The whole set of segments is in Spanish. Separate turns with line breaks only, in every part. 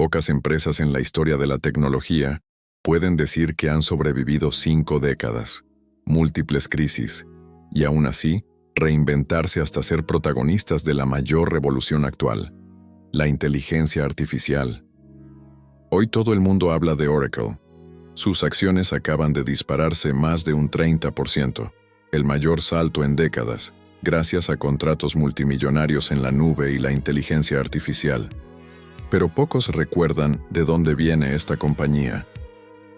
Pocas empresas en la historia de la tecnología pueden decir que han sobrevivido 5 décadas, múltiples crisis, y aún así, reinventarse hasta ser protagonistas de la mayor revolución actual, la inteligencia artificial. Hoy todo el mundo habla de Oracle. Sus acciones acaban de dispararse más de un 30%, el mayor salto en décadas, gracias a contratos multimillonarios en la nube y la inteligencia artificial. Pero pocos recuerdan de dónde viene esta compañía.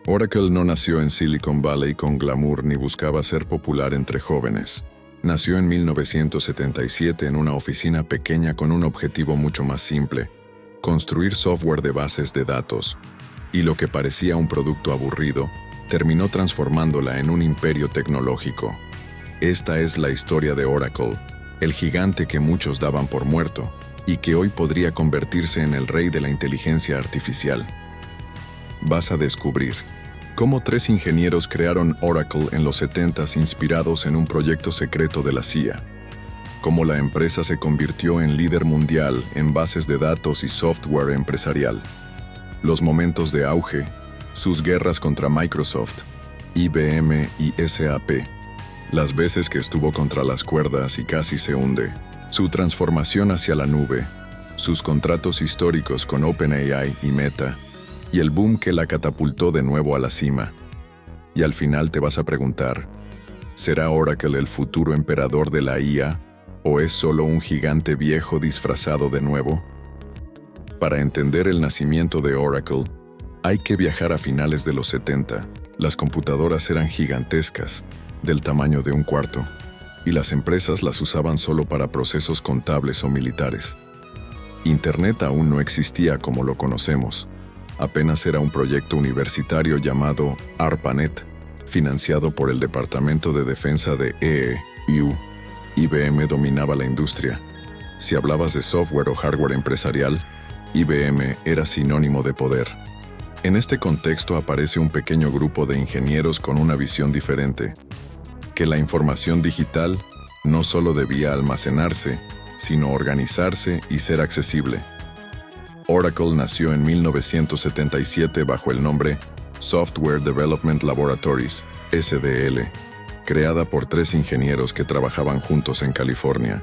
Oracle no nació en Silicon Valley con glamour ni buscaba ser popular entre jóvenes. Nació en 1977 en una oficina pequeña con un objetivo mucho más simple: construir software de bases de datos. Y lo que parecía un producto aburrido, terminó transformándola en un imperio tecnológico. Esta es la historia de Oracle, el gigante que muchos daban por muerto, y que hoy podría convertirse en el rey de la inteligencia artificial. Vas a descubrir cómo 3 ingenieros crearon Oracle en los 70s inspirados en un proyecto secreto de la CIA. Cómo la empresa se convirtió en líder mundial en bases de datos y software empresarial. Los momentos de auge, sus guerras contra Microsoft, IBM y SAP. Las veces que estuvo contra las cuerdas y casi se hunde. Su transformación hacia la nube. Sus contratos históricos con OpenAI y Meta. Y el boom que la catapultó de nuevo a la cima. Y al final te vas a preguntar, ¿será Oracle el futuro emperador de la IA o es solo un gigante viejo disfrazado de nuevo? Para entender el nacimiento de Oracle, hay que viajar a finales de los 70. Las computadoras eran gigantescas, del tamaño de un cuarto, y las empresas las usaban solo para procesos contables o militares. Internet aún no existía como lo conocemos. Apenas era un proyecto universitario llamado ARPANET, financiado por el Departamento de Defensa de EU. IBM dominaba la industria. Si hablabas de software o hardware empresarial, IBM era sinónimo de poder. En este contexto aparece un pequeño grupo de ingenieros con una visión diferente, que la información digital no solo debía almacenarse, sino organizarse y ser accesible. Oracle nació en 1977 bajo el nombre Software Development Laboratories, SDL, creada por 3 ingenieros que trabajaban juntos en California.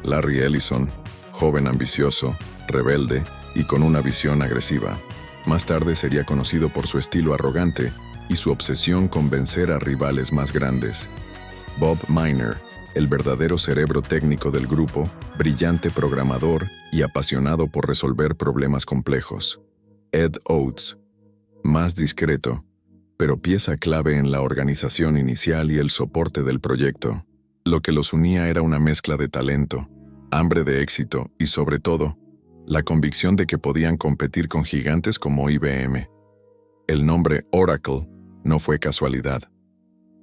Larry Ellison, joven ambicioso, rebelde y con una visión agresiva. Más tarde sería conocido por su estilo arrogante y su obsesión con vencer a rivales más grandes. Bob Miner, el verdadero cerebro técnico del grupo, brillante programador y apasionado por resolver problemas complejos. Ed Oates, más discreto, pero pieza clave en la organización inicial y el soporte del proyecto. Lo que los unía era una mezcla de talento, hambre de éxito y, sobre todo, la convicción de que podían competir con gigantes como IBM. El nombre Oracle no fue casualidad.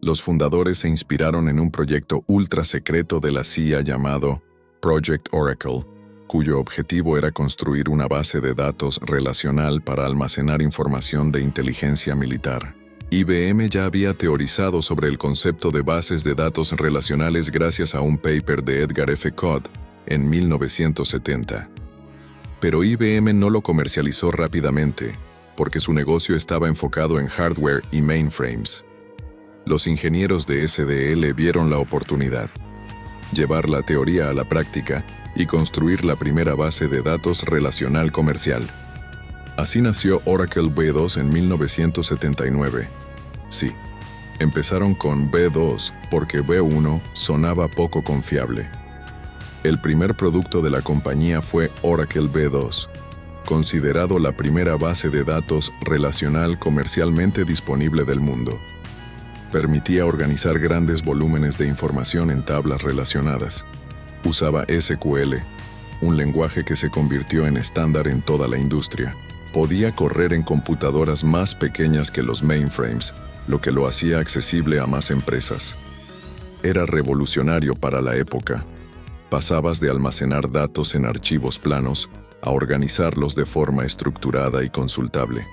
Los fundadores se inspiraron en un proyecto ultra secreto de la CIA llamado Project Oracle, cuyo objetivo era construir una base de datos relacional para almacenar información de inteligencia militar. IBM ya había teorizado sobre el concepto de bases de datos relacionales gracias a un paper de Edgar F. Codd en 1970. Pero IBM no lo comercializó rápidamente, porque su negocio estaba enfocado en hardware y mainframes. Los ingenieros de SDL vieron la oportunidad: llevar la teoría a la práctica y construir la primera base de datos relacional comercial. Así nació Oracle B2 en 1979. Sí, empezaron con B2 porque B1 sonaba poco confiable. El primer producto de la compañía fue Oracle B2, considerado la primera base de datos relacional comercialmente disponible del mundo. Permitía organizar grandes volúmenes de información en tablas relacionadas. Usaba SQL, un lenguaje que se convirtió en estándar en toda la industria. Podía correr en computadoras más pequeñas que los mainframes, lo que lo hacía accesible a más empresas. Era revolucionario para la época. Pasabas de almacenar datos en archivos planos a organizarlos de forma estructurada y consultable.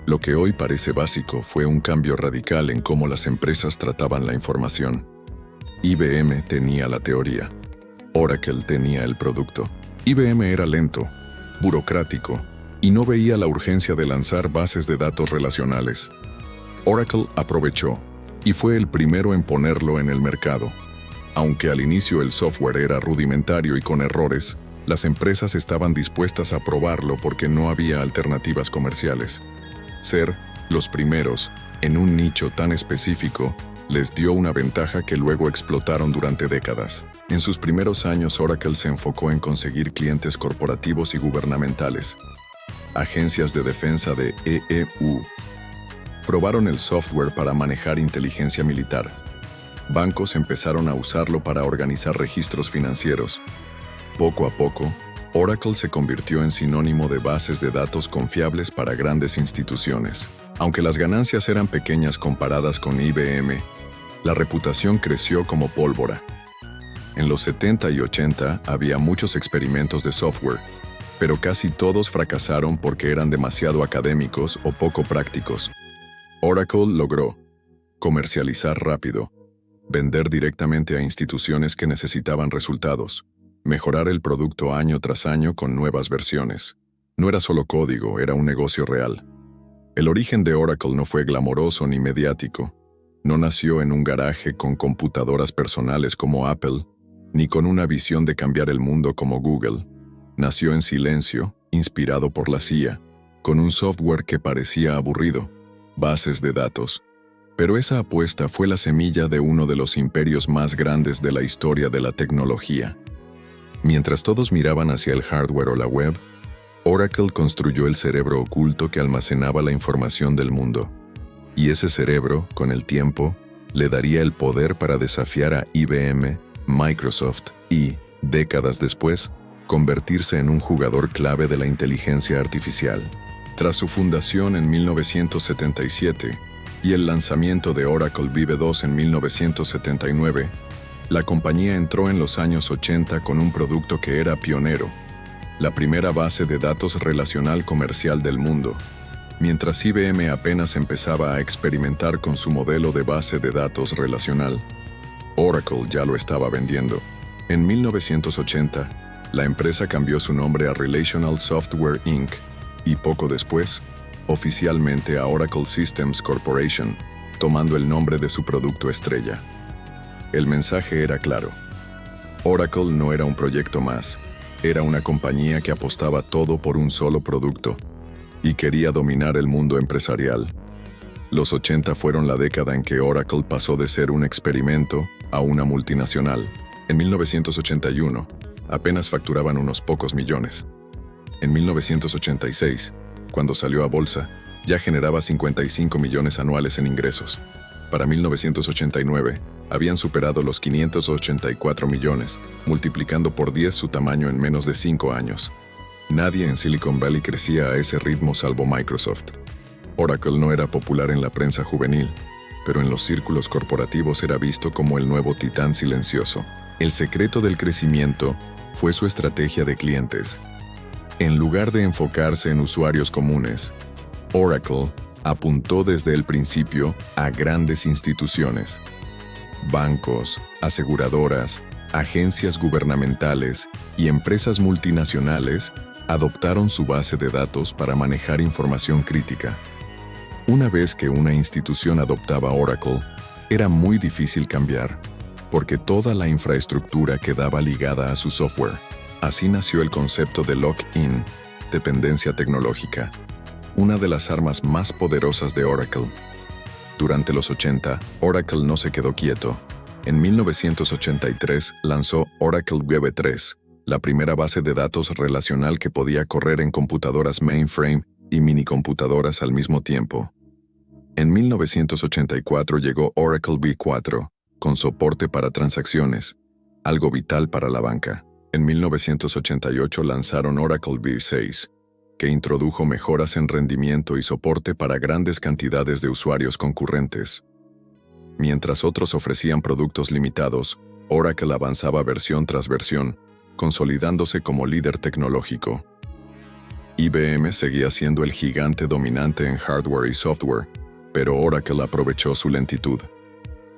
Lo que hoy parece básico fue un cambio radical en cómo las empresas trataban la información. IBM tenía la teoría. Oracle tenía el producto. IBM era lento, burocrático y no veía la urgencia de lanzar bases de datos relacionales. Oracle aprovechó y fue el primero en ponerlo en el mercado. Aunque al inicio el software era rudimentario y con errores, las empresas estaban dispuestas a probarlo porque no había alternativas comerciales. Ser los primeros en un nicho tan específico les dio una ventaja que luego explotaron durante décadas. En sus primeros años, Oracle se enfocó en conseguir clientes corporativos y gubernamentales. Agencias de defensa de EEU probaron el software para manejar inteligencia militar. Bancos empezaron a usarlo para organizar registros financieros. Poco a poco, Oracle se convirtió en sinónimo de bases de datos confiables para grandes instituciones. Aunque las ganancias eran pequeñas comparadas con IBM, la reputación creció como pólvora. En los 70 y 80 había muchos experimentos de software, pero casi todos fracasaron porque eran demasiado académicos o poco prácticos. Oracle logró comercializar rápido, vender directamente a instituciones que necesitaban resultados, mejorar el producto año tras año con nuevas versiones. No era solo código, era un negocio real. El origen de Oracle no fue glamoroso ni mediático. No nació en un garaje con computadoras personales como Apple, ni con una visión de cambiar el mundo como Google. Nació en silencio, inspirado por la CIA, con un software que parecía aburrido, bases de datos. Pero esa apuesta fue la semilla de uno de los imperios más grandes de la historia de la tecnología. Mientras todos miraban hacia el hardware o la web, Oracle construyó el cerebro oculto que almacenaba la información del mundo. Y ese cerebro, con el tiempo, le daría el poder para desafiar a IBM, Microsoft y, décadas después, convertirse en un jugador clave de la inteligencia artificial. Tras su fundación en 1977 y el lanzamiento de Oracle Vive 2 en 1979, la compañía entró en los años 80 con un producto que era pionero, la primera base de datos relacional comercial del mundo. Mientras IBM apenas empezaba a experimentar con su modelo de base de datos relacional, Oracle ya lo estaba vendiendo. En 1980, la empresa cambió su nombre a Relational Software Inc. y poco después, oficialmente a Oracle Systems Corporation, tomando el nombre de su producto estrella. El mensaje era claro. Oracle no era un proyecto más, era una compañía que apostaba todo por un solo producto y quería dominar el mundo empresarial. Los 80 fueron la década en que Oracle pasó de ser un experimento a una multinacional. En 1981, apenas facturaban unos pocos millones. En 1986, cuando salió a bolsa, ya generaba 55 millones anuales en ingresos. Para 1989, habían superado los 584 millones, multiplicando por 10 su tamaño en menos de 5 años. Nadie en Silicon Valley crecía a ese ritmo salvo Microsoft. Oracle no era popular en la prensa juvenil, pero en los círculos corporativos era visto como el nuevo titán silencioso. El secreto del crecimiento fue su estrategia de clientes. En lugar de enfocarse en usuarios comunes, Oracle apuntó desde el principio a grandes instituciones. Bancos, aseguradoras, agencias gubernamentales y empresas multinacionales adoptaron su base de datos para manejar información crítica. Una vez que una institución adoptaba Oracle, era muy difícil cambiar, porque toda la infraestructura quedaba ligada a su software. Así nació el concepto de lock-in, dependencia tecnológica, una de las armas más poderosas de Oracle. Durante los 80, Oracle no se quedó quieto. En 1983 lanzó Oracle Vive 3, la primera base de datos relacional que podía correr en computadoras mainframe y minicomputadoras al mismo tiempo. En 1984 llegó Oracle V4, con soporte para transacciones, algo vital para la banca. En 1988 lanzaron Oracle V6, que introdujo mejoras en rendimiento y soporte para grandes cantidades de usuarios concurrentes. Mientras otros ofrecían productos limitados, Oracle avanzaba versión tras versión, consolidándose como líder tecnológico. IBM seguía siendo el gigante dominante en hardware y software, pero Oracle aprovechó su lentitud.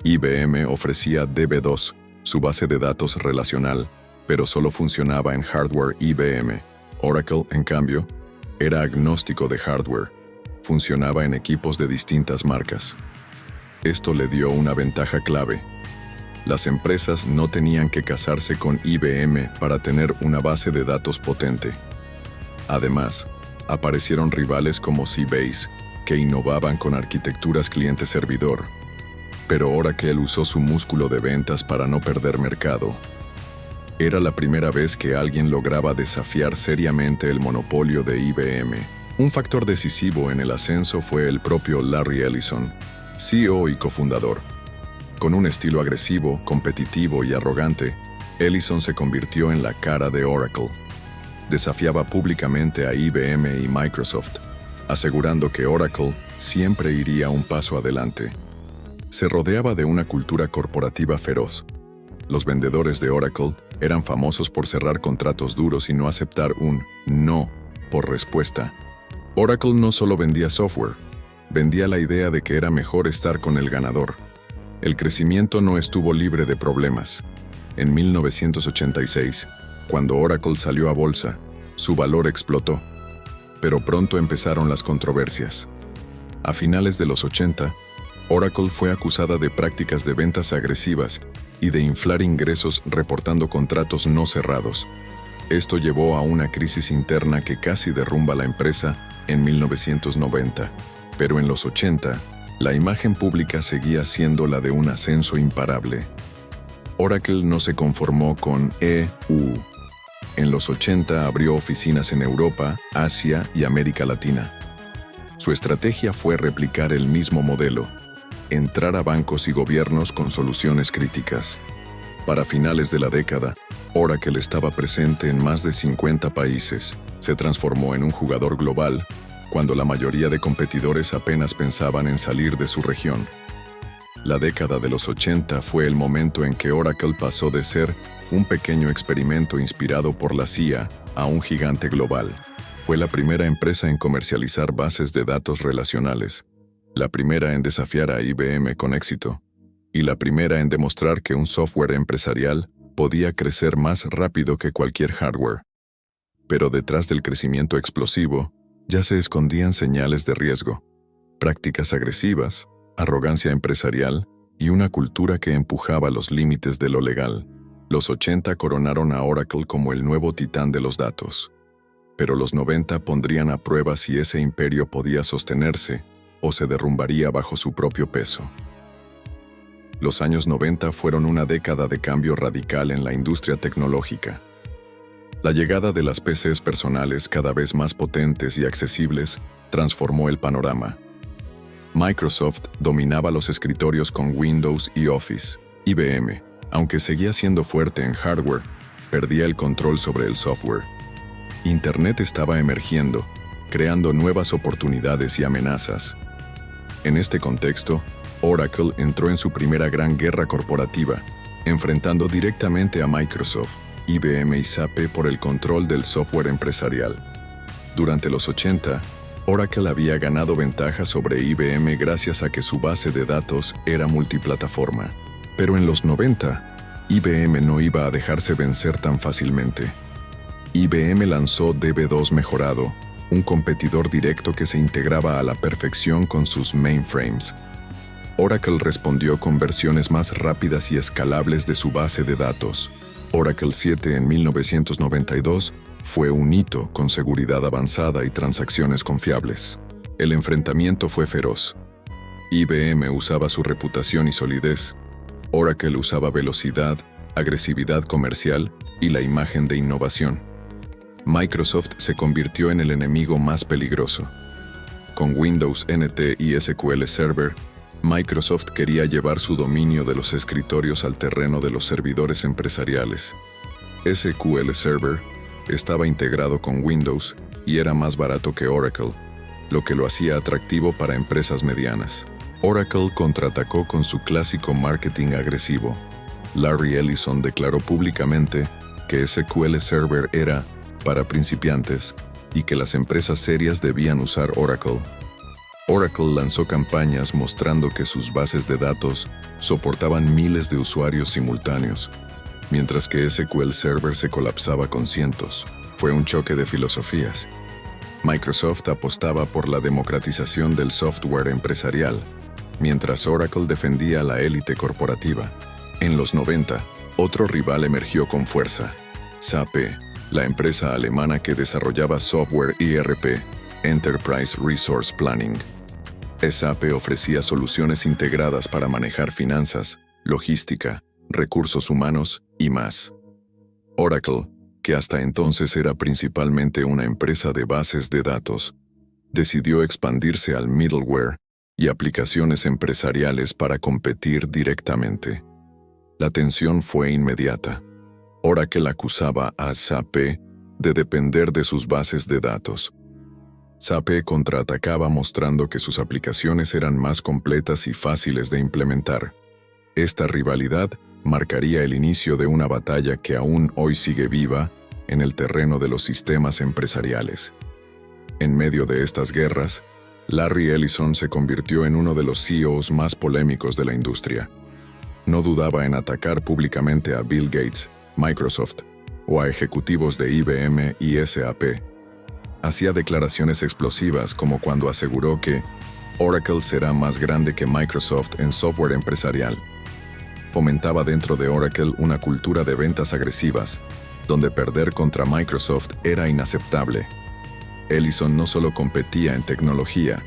IBM ofrecía DB2, su base de datos relacional, pero solo funcionaba en hardware IBM. Oracle, en cambio, Era agnóstico de hardware. Funcionaba en equipos de distintas marcas. Esto le dio una ventaja clave. Las empresas no tenían que casarse con IBM para tener una base de datos potente. Además, aparecieron rivales como Sybase, que innovaban con arquitecturas cliente-servidor. Pero Oracle usó su músculo de ventas para no perder mercado. Era la primera vez que alguien lograba desafiar seriamente el monopolio de IBM. Un factor decisivo en el ascenso fue el propio Larry Ellison, CEO y cofundador. Con un estilo agresivo, competitivo y arrogante, Ellison se convirtió en la cara de Oracle. Desafiaba públicamente a IBM y Microsoft, asegurando que Oracle siempre iría un paso adelante. Se rodeaba de una cultura corporativa feroz. Los vendedores de Oracle eran famosos por cerrar contratos duros y no aceptar un no por respuesta. Oracle no solo vendía software, vendía la idea de que era mejor estar con el ganador. El crecimiento no estuvo libre de problemas. En 1986, cuando Oracle salió a bolsa, su valor explotó. Pero pronto empezaron las controversias. A finales de los 80, Oracle fue acusada de prácticas de ventas agresivas y de inflar ingresos reportando contratos no cerrados. Esto llevó a una crisis interna que casi derrumba la empresa en 1990. Pero en los 80, la imagen pública seguía siendo la de un ascenso imparable. Oracle no se conformó con EU. En los 80 abrió oficinas en Europa, Asia y América Latina. Su estrategia fue replicar el mismo modelo: entrar a bancos y gobiernos con soluciones críticas. Para finales de la década, Oracle estaba presente en más de 50 países. Se transformó en un jugador global cuando la mayoría de competidores apenas pensaban en salir de su región. La década de los 80 fue el momento en que Oracle pasó de ser un pequeño experimento inspirado por la CIA a un gigante global. Fue la primera empresa en comercializar bases de datos relacionales, la primera en desafiar a IBM con éxito, y la primera en demostrar que un software empresarial podía crecer más rápido que cualquier hardware. Pero detrás del crecimiento explosivo, ya se escondían señales de riesgo, prácticas agresivas, arrogancia empresarial y una cultura que empujaba los límites de lo legal. Los 80 coronaron a Oracle como el nuevo titán de los datos. Pero los 90 pondrían a prueba si ese imperio podía sostenerse o se derrumbaría bajo su propio peso. Los años 90 fueron una década de cambio radical en la industria tecnológica. La llegada de las PCs personales cada vez más potentes y accesibles transformó el panorama. Microsoft dominaba los escritorios con Windows y Office. IBM, aunque seguía siendo fuerte en hardware, perdía el control sobre el software. Internet estaba emergiendo, creando nuevas oportunidades y amenazas. En este contexto, Oracle entró en su primera gran guerra corporativa, enfrentando directamente a Microsoft, IBM y SAP por el control del software empresarial. Durante los 80, Oracle había ganado ventaja sobre IBM gracias a que su base de datos era multiplataforma. Pero en los 90, IBM no iba a dejarse vencer tan fácilmente. IBM lanzó DB2 mejorado, un competidor directo que se integraba a la perfección con sus mainframes. Oracle respondió con versiones más rápidas y escalables de su base de datos. Oracle 7 en 1992 fue un hito con seguridad avanzada y transacciones confiables. El enfrentamiento fue feroz. IBM usaba su reputación y solidez. Oracle usaba velocidad, agresividad comercial y la imagen de innovación. Microsoft se convirtió en el enemigo más peligroso. Con Windows NT y SQL Server, Microsoft quería llevar su dominio de los escritorios al terreno de los servidores empresariales. SQL Server estaba integrado con Windows y era más barato que Oracle, lo que lo hacía atractivo para empresas medianas. Oracle contraatacó con su clásico marketing agresivo. Larry Ellison declaró públicamente que SQL Server era para principiantes y que las empresas serias debían usar Oracle. Oracle lanzó campañas mostrando que sus bases de datos soportaban miles de usuarios simultáneos, mientras que SQL Server se colapsaba con cientos. Fue un choque de filosofías. Microsoft apostaba por la democratización del software empresarial, mientras Oracle defendía la élite corporativa. En los 90, otro rival emergió con fuerza: SAP, la empresa alemana que desarrollaba software ERP, Enterprise Resource Planning. SAP ofrecía soluciones integradas para manejar finanzas, logística, recursos humanos y más. Oracle, que hasta entonces era principalmente una empresa de bases de datos, decidió expandirse al middleware y aplicaciones empresariales para competir directamente. La tensión fue inmediata. Oracle acusaba a SAP de depender de sus bases de datos. SAP contraatacaba mostrando que sus aplicaciones eran más completas y fáciles de implementar. Esta rivalidad marcaría el inicio de una batalla que aún hoy sigue viva en el terreno de los sistemas empresariales. En medio de estas guerras, Larry Ellison se convirtió en uno de los CEOs más polémicos de la industria. No dudaba en atacar públicamente a Bill Gates, Microsoft, o a ejecutivos de IBM y SAP. Hacía declaraciones explosivas como cuando aseguró que Oracle será más grande que Microsoft en software empresarial. Fomentaba dentro de Oracle una cultura de ventas agresivas, donde perder contra Microsoft era inaceptable. Ellison no solo competía en tecnología,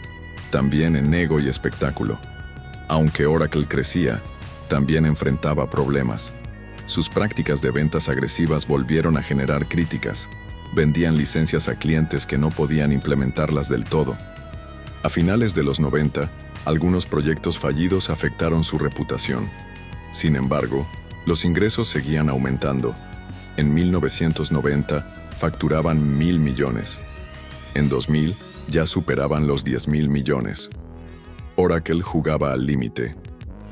también en ego y espectáculo. Aunque Oracle crecía, también enfrentaba problemas. Sus prácticas de ventas agresivas volvieron a generar críticas. Vendían licencias a clientes que no podían implementarlas del todo. A finales de los 90, algunos proyectos fallidos afectaron su reputación. Sin embargo, los ingresos seguían aumentando. En 1990, facturaban 1.000 millones. En 2000, ya superaban los 10.000 millones. Oracle jugaba al límite.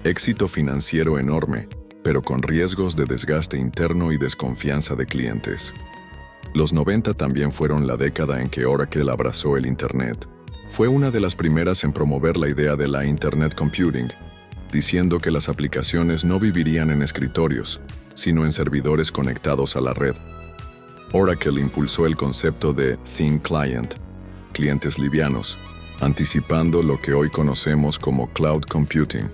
Éxito financiero enorme, pero con riesgos de desgaste interno y desconfianza de clientes. Los 90 también fueron la década en que Oracle abrazó el Internet. Fue una de las primeras en promover la idea de la Internet Computing, diciendo que las aplicaciones no vivirían en escritorios, sino en servidores conectados a la red. Oracle impulsó el concepto de Thin Client, clientes livianos, anticipando lo que hoy conocemos como Cloud Computing.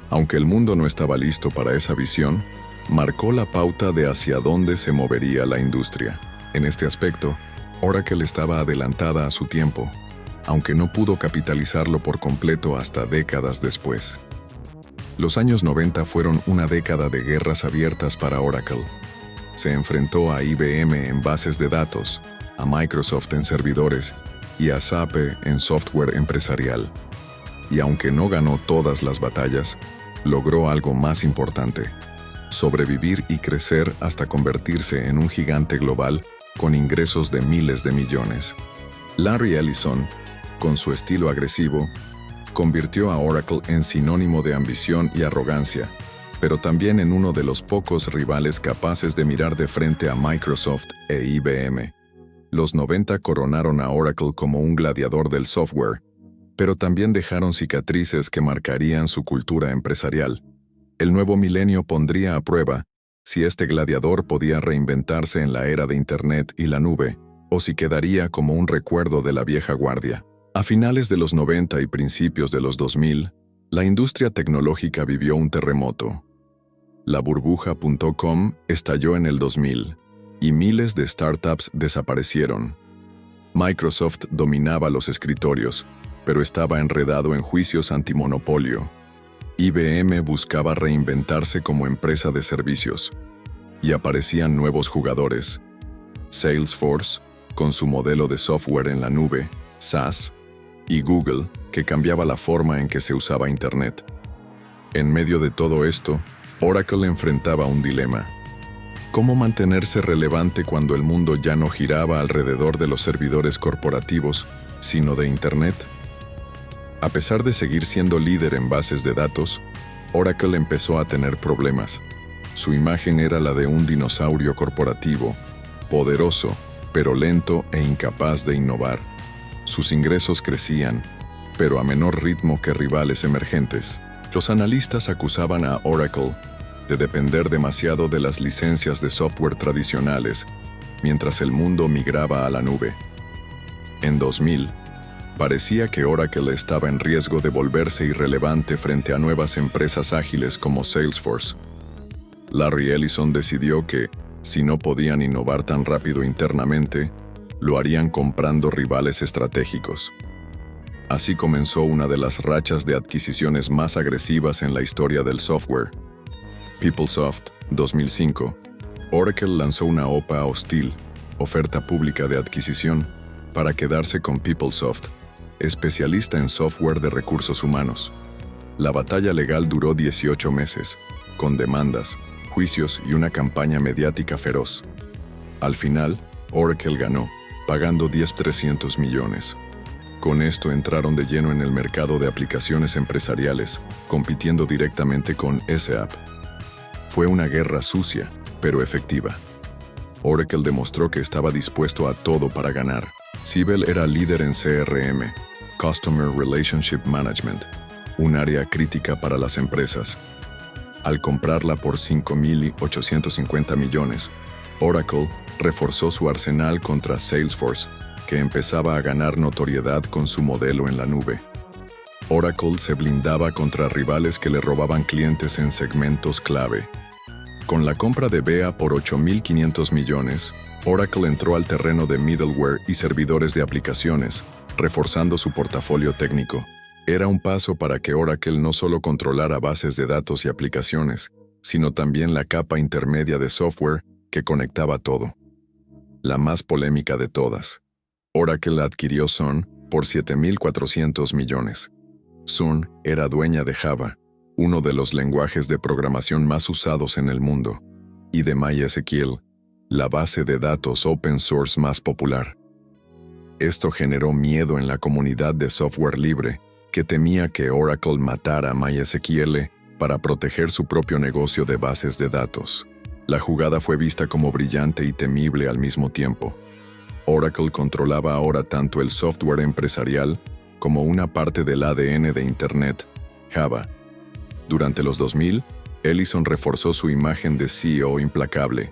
Aunque el mundo no estaba listo para esa visión, marcó la pauta de hacia dónde se movería la industria. En este aspecto, Oracle estaba adelantada a su tiempo, aunque no pudo capitalizarlo por completo hasta décadas después. Los años 90 fueron una década de guerras abiertas para Oracle. Se enfrentó a IBM en bases de datos, a Microsoft en servidores y a SAP en software empresarial. Y aunque no ganó todas las batallas, logró algo más importante: sobrevivir y crecer hasta convertirse en un gigante global con ingresos de miles de millones. Larry Ellison, con su estilo agresivo, convirtió a Oracle en sinónimo de ambición y arrogancia, pero también en uno de los pocos rivales capaces de mirar de frente a Microsoft e IBM. Los 90 coronaron a Oracle como un gladiador del software, pero también dejaron cicatrices que marcarían su cultura empresarial. El nuevo milenio pondría a prueba si este gladiador podía reinventarse en la era de Internet y la nube, o si quedaría como un recuerdo de la vieja guardia. A finales de los 90 y principios de los 2000, la industria tecnológica vivió un terremoto. La burbuja.com estalló en el 2000, y miles de startups desaparecieron. Microsoft dominaba los escritorios, pero estaba enredado en juicios antimonopolio. IBM buscaba reinventarse como empresa de servicios, y aparecían nuevos jugadores. Salesforce, con su modelo de software en la nube, SaaS, y Google, que cambiaba la forma en que se usaba Internet. En medio de todo esto, Oracle enfrentaba un dilema: ¿cómo mantenerse relevante cuando el mundo ya no giraba alrededor de los servidores corporativos, sino de Internet? A pesar de seguir siendo líder en bases de datos, Oracle empezó a tener problemas. Su imagen era la de un dinosaurio corporativo, poderoso, pero lento e incapaz de innovar. Sus ingresos crecían, pero a menor ritmo que rivales emergentes. Los analistas acusaban a Oracle de depender demasiado de las licencias de software tradicionales, mientras el mundo migraba a la nube. En 2000, parecía que Oracle estaba en riesgo de volverse irrelevante frente a nuevas empresas ágiles como Salesforce. Larry Ellison decidió que, si no podían innovar tan rápido internamente, lo harían comprando rivales estratégicos. Así comenzó una de las rachas de adquisiciones más agresivas en la historia del software. PeopleSoft, 2005. Oracle lanzó una OPA hostil, oferta pública de adquisición, para quedarse con PeopleSoft, especialista en software de recursos humanos. La batalla legal duró 18 meses, con demandas, juicios y una campaña mediática feroz. Al final, Oracle ganó, pagando $300 millones. Con esto entraron de lleno en el mercado de aplicaciones empresariales, compitiendo directamente con SAP. Fue una guerra sucia, pero efectiva. Oracle demostró que estaba dispuesto a todo para ganar. Siebel era líder en CRM, Customer Relationship Management, un área crítica para las empresas. Al comprarla por $5.850 millones, Oracle reforzó su arsenal contra Salesforce, que empezaba a ganar notoriedad con su modelo en la nube. Oracle se blindaba contra rivales que le robaban clientes en segmentos clave. Con la compra de BEA por $8.500 millones, Oracle entró al terreno de middleware y servidores de aplicaciones, reforzando su portafolio técnico. Era un paso para que Oracle no solo controlara bases de datos y aplicaciones, sino también la capa intermedia de software que conectaba todo. La más polémica de todas. Oracle adquirió Sun por $7.400 millones. Sun era dueña de Java, uno de los lenguajes de programación más usados en el mundo, y de MySQL, la base de datos open source más popular. Esto generó miedo en la comunidad de software libre, que temía que Oracle matara MySQL para proteger su propio negocio de bases de datos. La jugada fue vista como brillante y temible al mismo tiempo. Oracle controlaba ahora tanto el software empresarial como una parte del ADN de Internet, Java. Durante los 2000, Ellison reforzó su imagen de CEO implacable.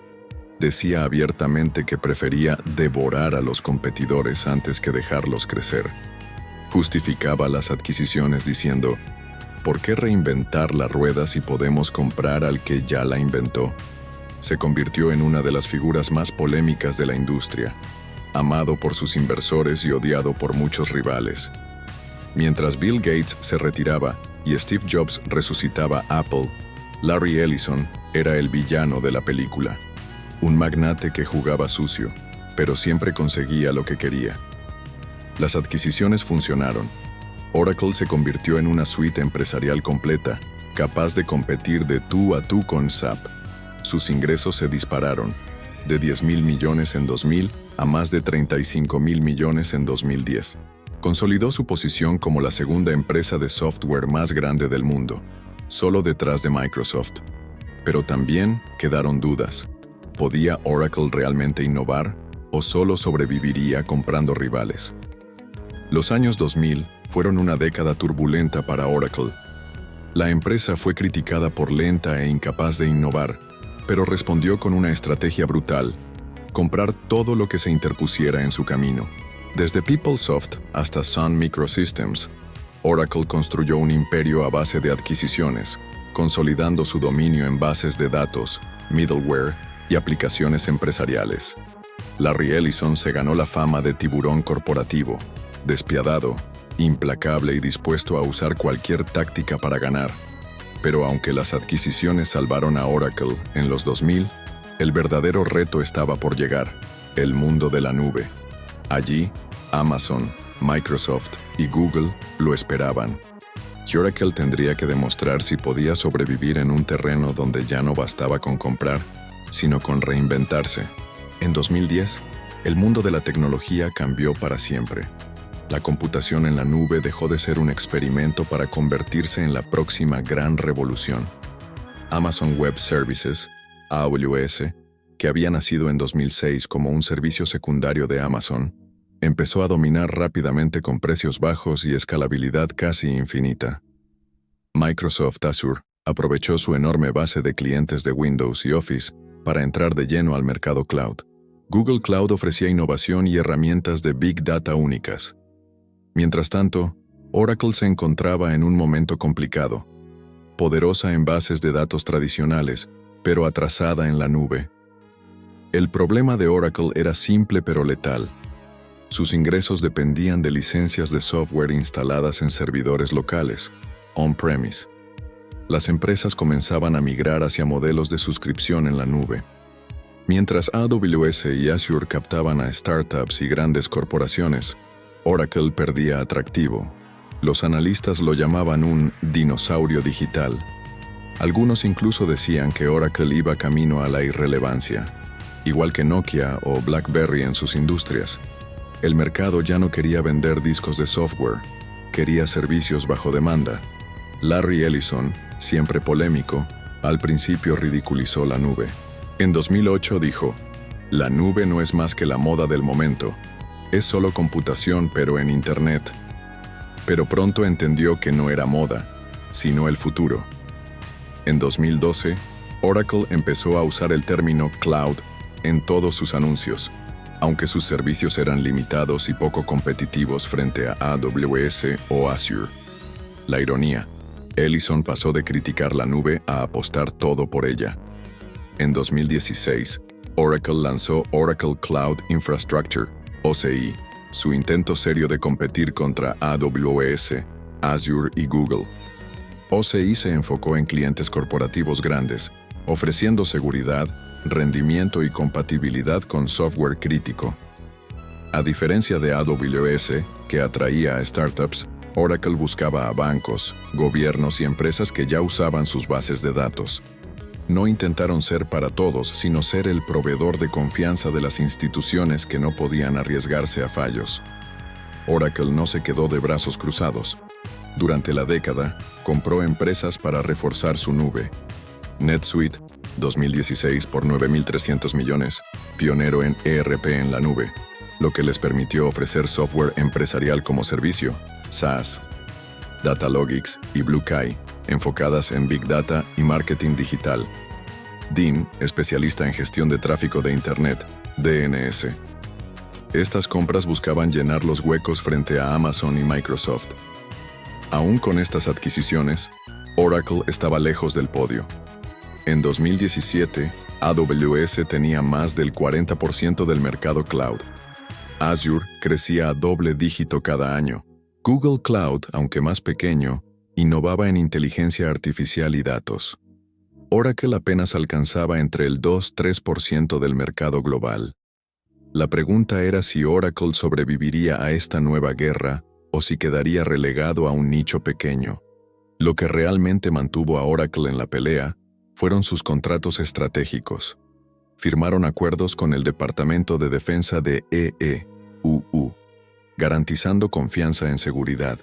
Decía abiertamente que prefería devorar a los competidores antes que dejarlos crecer. Justificaba las adquisiciones diciendo, ¿por qué reinventar la rueda si podemos comprar al que ya la inventó? Se convirtió en una de las figuras más polémicas de la industria, amado por sus inversores y odiado por muchos rivales. Mientras Bill Gates se retiraba y Steve Jobs resucitaba Apple, Larry Ellison era el villano de la película. Un magnate que jugaba sucio, pero siempre conseguía lo que quería. Las adquisiciones funcionaron. Oracle se convirtió en una suite empresarial completa, capaz de competir de tú a tú con SAP. Sus ingresos se dispararon, de $10.000 millones en 2000 a más de $35.000 millones en 2010. Consolidó su posición como la segunda empresa de software más grande del mundo, solo detrás de Microsoft. Pero también quedaron dudas. ¿Podía Oracle realmente innovar o solo sobreviviría comprando rivales? Los años 2000 fueron una década turbulenta para Oracle. La empresa fue criticada por lenta e incapaz de innovar, pero respondió con una estrategia brutal: comprar todo lo que se interpusiera en su camino. Desde PeopleSoft hasta Sun Microsystems, Oracle construyó un imperio a base de adquisiciones, consolidando su dominio en bases de datos, middleware y aplicaciones empresariales. Larry Ellison se ganó la fama de tiburón corporativo, despiadado, implacable y dispuesto a usar cualquier táctica para ganar. Pero aunque las adquisiciones salvaron a Oracle en los 2000, el verdadero reto estaba por llegar: el mundo de la nube. Allí, Amazon, Microsoft y Google lo esperaban. Y Oracle tendría que demostrar si podía sobrevivir en un terreno donde ya no bastaba con comprar, sino con reinventarse. En 2010, el mundo de la tecnología cambió para siempre. La computación en la nube dejó de ser un experimento para convertirse en la próxima gran revolución. Amazon Web Services, AWS, que había nacido en 2006 como un servicio secundario de Amazon, empezó a dominar rápidamente con precios bajos y escalabilidad casi infinita. Microsoft Azure aprovechó su enorme base de clientes de Windows y Office para entrar de lleno al mercado cloud. Google Cloud ofrecía innovación y herramientas de Big Data únicas. Mientras tanto, Oracle se encontraba en un momento complicado, poderosa en bases de datos tradicionales, pero atrasada en la nube. El problema de Oracle era simple pero letal. Sus ingresos dependían de licencias de software instaladas en servidores locales, on-premise. Las empresas comenzaban a migrar hacia modelos de suscripción en la nube. Mientras AWS y Azure captaban a startups y grandes corporaciones, Oracle perdía atractivo. Los analistas lo llamaban un dinosaurio digital. Algunos incluso decían que Oracle iba camino a la irrelevancia, igual que Nokia o BlackBerry en sus industrias. El mercado ya no quería vender discos de software, quería servicios bajo demanda. Larry Ellison, siempre polémico, al principio ridiculizó la nube. En 2008 dijo, «La nube no es más que la moda del momento. Es solo computación, pero en Internet». Pero pronto entendió que no era moda, sino el futuro. En 2012, Oracle empezó a usar el término cloud en todos sus anuncios, aunque sus servicios eran limitados y poco competitivos frente a AWS o Azure. La ironía, Ellison pasó de criticar la nube a apostar todo por ella. En 2016, Oracle lanzó Oracle Cloud Infrastructure, OCI, su intento serio de competir contra AWS, Azure y Google. OCI se enfocó en clientes corporativos grandes, ofreciendo seguridad, rendimiento y compatibilidad con software crítico. A diferencia de AWS, que atraía a startups, Oracle buscaba a bancos, gobiernos y empresas que ya usaban sus bases de datos. No intentaron ser para todos, sino ser el proveedor de confianza de las instituciones que no podían arriesgarse a fallos. Oracle no se quedó de brazos cruzados. Durante la década, compró empresas para reforzar su nube. NetSuite, 2016 por 9.300 millones, pionero en ERP en la nube, lo que les permitió ofrecer software empresarial como servicio, SaaS. Datalogics y BlueKai, enfocadas en Big Data y marketing digital. DIN, especialista en gestión de tráfico de Internet, DNS. Estas compras buscaban llenar los huecos frente a Amazon y Microsoft. Aún con estas adquisiciones, Oracle estaba lejos del podio. En 2017, AWS tenía más del 40% del mercado cloud. Azure crecía a doble dígito cada año. Google Cloud, aunque más pequeño, innovaba en inteligencia artificial y datos. Oracle apenas alcanzaba entre el 2-3% del mercado global. La pregunta era si Oracle sobreviviría a esta nueva guerra o si quedaría relegado a un nicho pequeño. Lo que realmente mantuvo a Oracle en la pelea fueron sus contratos estratégicos. Firmaron acuerdos con el Departamento de Defensa de EEUU, garantizando confianza en seguridad.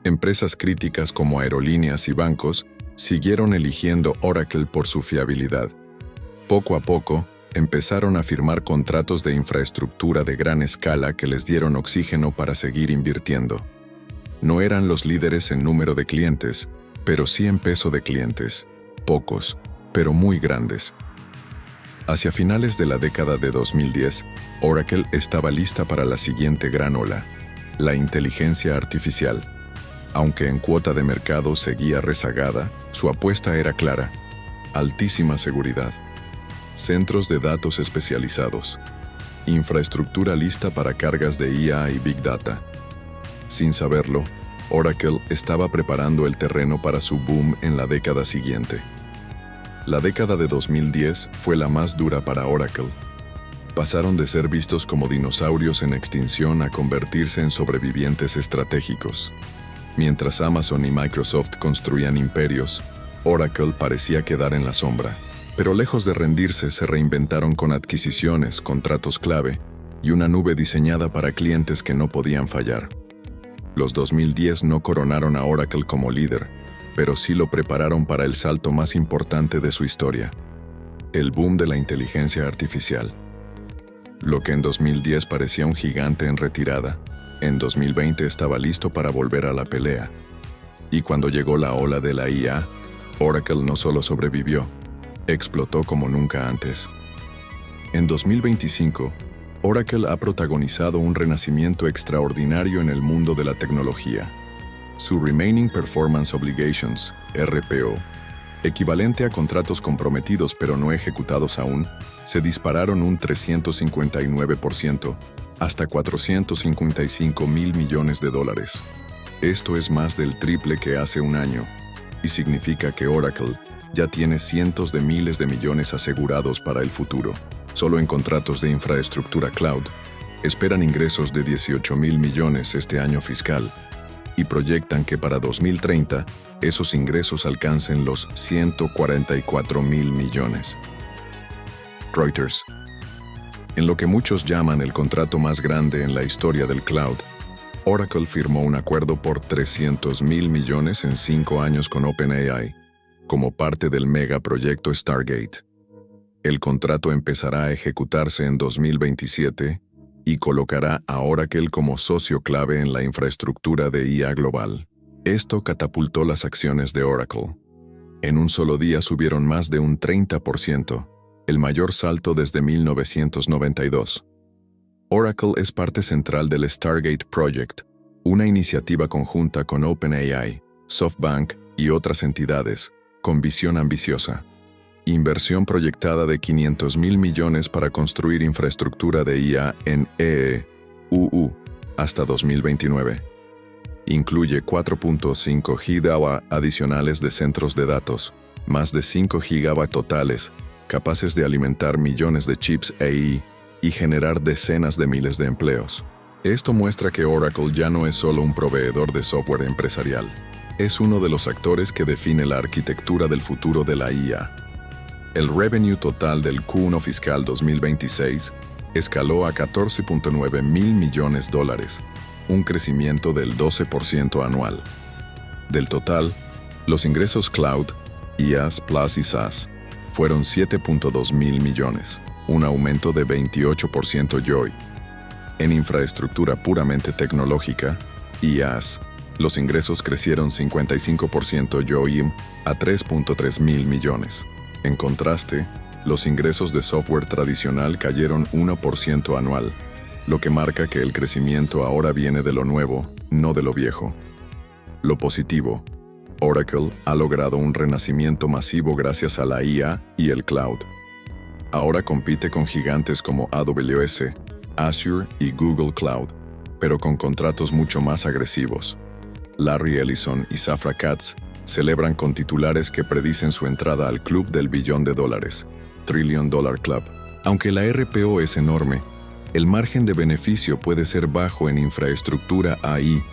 Empresas críticas como aerolíneas y bancos siguieron eligiendo Oracle por su fiabilidad. Poco a poco, empezaron a firmar contratos de infraestructura de gran escala que les dieron oxígeno para seguir invirtiendo. No eran los líderes en número de clientes, pero sí en peso de clientes. Pocos, pero muy grandes. Hacia finales de la década de 2010, Oracle estaba lista para la siguiente gran ola, la inteligencia artificial. Aunque en cuota de mercado seguía rezagada, su apuesta era clara: altísima seguridad, centros de datos especializados, infraestructura lista para cargas de IA y Big Data. Sin saberlo, Oracle estaba preparando el terreno para su boom en la década siguiente. La década de 2010 fue la más dura para Oracle. Pasaron de ser vistos como dinosaurios en extinción a convertirse en sobrevivientes estratégicos. Mientras Amazon y Microsoft construían imperios, Oracle parecía quedar en la sombra. Pero lejos de rendirse, se reinventaron con adquisiciones, contratos clave y una nube diseñada para clientes que no podían fallar. Los 2010 no coronaron a Oracle como líder, pero sí lo prepararon para el salto más importante de su historia: el boom de la inteligencia artificial. Lo que en 2010 parecía un gigante en retirada, en 2020 estaba listo para volver a la pelea. Y cuando llegó la ola de la IA, Oracle no solo sobrevivió, explotó como nunca antes. En 2025, Oracle ha protagonizado un renacimiento extraordinario en el mundo de la tecnología. Su Remaining Performance Obligations, RPO, equivalente a contratos comprometidos pero no ejecutados aún, se dispararon un 359%, hasta $455 mil millones. Esto es más del triple que hace un año, y significa que Oracle ya tiene cientos de miles de millones asegurados para el futuro. Solo en contratos de infraestructura cloud, esperan ingresos de 18 mil millones este año fiscal, y proyectan que para 2030 esos ingresos alcancen los 144 mil millones. Reuters. En lo que muchos llaman el contrato más grande en la historia del cloud, Oracle firmó un acuerdo por 300 mil millones en 5 años con OpenAI, como parte del megaproyecto Stargate. El contrato empezará a ejecutarse en 2027 y colocará a Oracle como socio clave en la infraestructura de IA global. Esto catapultó las acciones de Oracle. En un solo día subieron más de un 30%, el mayor salto desde 1992. Oracle es parte central del Stargate Project, una iniciativa conjunta con OpenAI, SoftBank y otras entidades, con visión ambiciosa. Inversión proyectada de 500 mil millones para construir infraestructura de IA en EEUU hasta 2029. Incluye 4.5 GW adicionales de centros de datos, más de 5 GW totales, capaces de alimentar millones de chips AI y generar decenas de miles de empleos. Esto muestra que Oracle ya no es solo un proveedor de software empresarial, es uno de los actores que define la arquitectura del futuro de la IA. El revenue total del Q1 fiscal 2026 escaló a $14.9 mil millones, un crecimiento del 12% anual. Del total, los ingresos cloud, IaaS Plus y SaaS, fueron 7.2 mil millones, un aumento de 28% YoY. En infraestructura puramente tecnológica, IaaS, los ingresos crecieron 55% YoY a 3.3 mil millones. En contraste, los ingresos de software tradicional cayeron 1% anual, lo que marca que el crecimiento ahora viene de lo nuevo, no de lo viejo. Lo positivo, Oracle ha logrado un renacimiento masivo gracias a la IA y el cloud. Ahora compite con gigantes como AWS, Azure y Google Cloud, pero con contratos mucho más agresivos. Larry Ellison y Safra Catz celebran con titulares que predicen su entrada al club del billón de dólares, Trillion Dollar Club. Aunque la RPO es enorme, el margen de beneficio puede ser bajo en infraestructura AI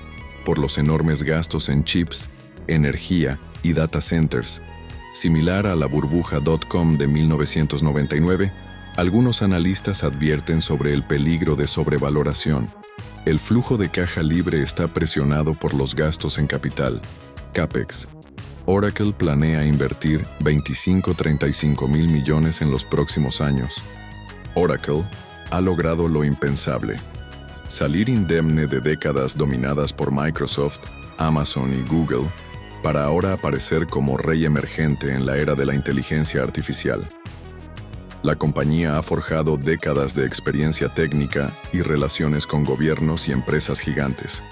por los enormes gastos en chips, energía y data centers. Similar a la burbuja .com de 1999, algunos analistas advierten sobre el peligro de sobrevaloración. El flujo de caja libre está presionado por los gastos en capital, CAPEX. Oracle planea invertir 25-35 mil millones en los próximos años. Oracle ha logrado lo impensable: salir indemne de décadas dominadas por Microsoft, Amazon y Google, para ahora aparecer como rey emergente en la era de la inteligencia artificial. La compañía ha forjado décadas de experiencia técnica y relaciones con gobiernos y empresas gigantes.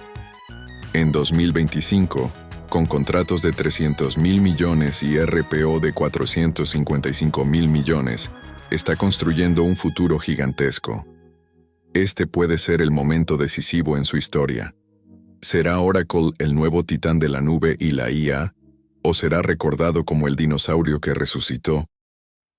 En 2025, con contratos de 300 mil millones y RPO de 455 mil millones, está construyendo un futuro gigantesco. Este puede ser el momento decisivo en su historia. ¿Será Oracle el nuevo titán de la nube y la IA? ¿O será recordado como el dinosaurio que resucitó,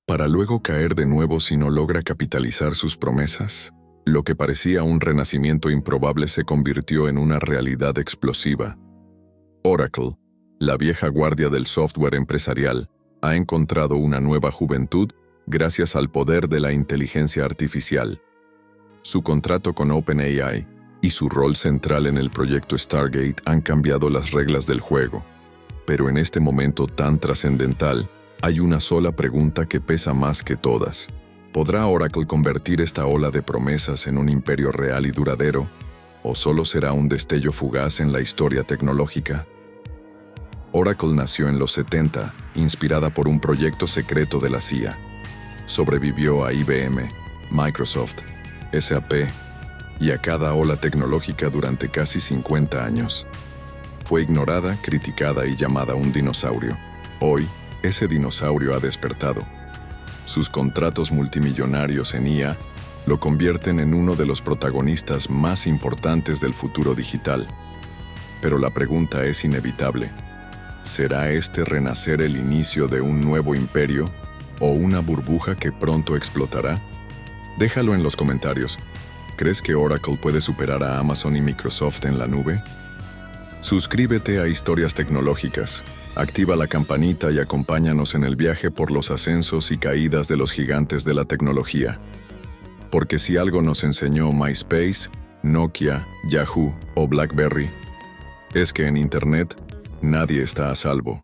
para luego caer de nuevo si no logra capitalizar sus promesas? Lo que parecía un renacimiento improbable se convirtió en una realidad explosiva. Oracle, la vieja guardia del software empresarial, ha encontrado una nueva juventud gracias al poder de la inteligencia artificial. Su contrato con OpenAI y su rol central en el proyecto Stargate han cambiado las reglas del juego. Pero en este momento tan trascendental, hay una sola pregunta que pesa más que todas. ¿Podrá Oracle convertir esta ola de promesas en un imperio real y duradero? ¿O solo será un destello fugaz en la historia tecnológica? Oracle nació en los 70, inspirada por un proyecto secreto de la CIA. Sobrevivió a IBM, Microsoft, SAP y a cada ola tecnológica durante casi 50 años. Fue ignorada, criticada y llamada un dinosaurio. Hoy, ese dinosaurio ha despertado. Sus contratos multimillonarios en IA lo convierten en uno de los protagonistas más importantes del futuro digital. Pero la pregunta es inevitable. ¿Será este renacer el inicio de un nuevo imperio o una burbuja que pronto explotará? Déjalo en los comentarios. ¿Crees que Oracle puede superar a Amazon y Microsoft en la nube? Suscríbete a Historias Tecnológicas, activa la campanita y acompáñanos en el viaje por los ascensos y caídas de los gigantes de la tecnología. Porque si algo nos enseñó MySpace, Nokia, Yahoo o BlackBerry, es que en Internet nadie está a salvo.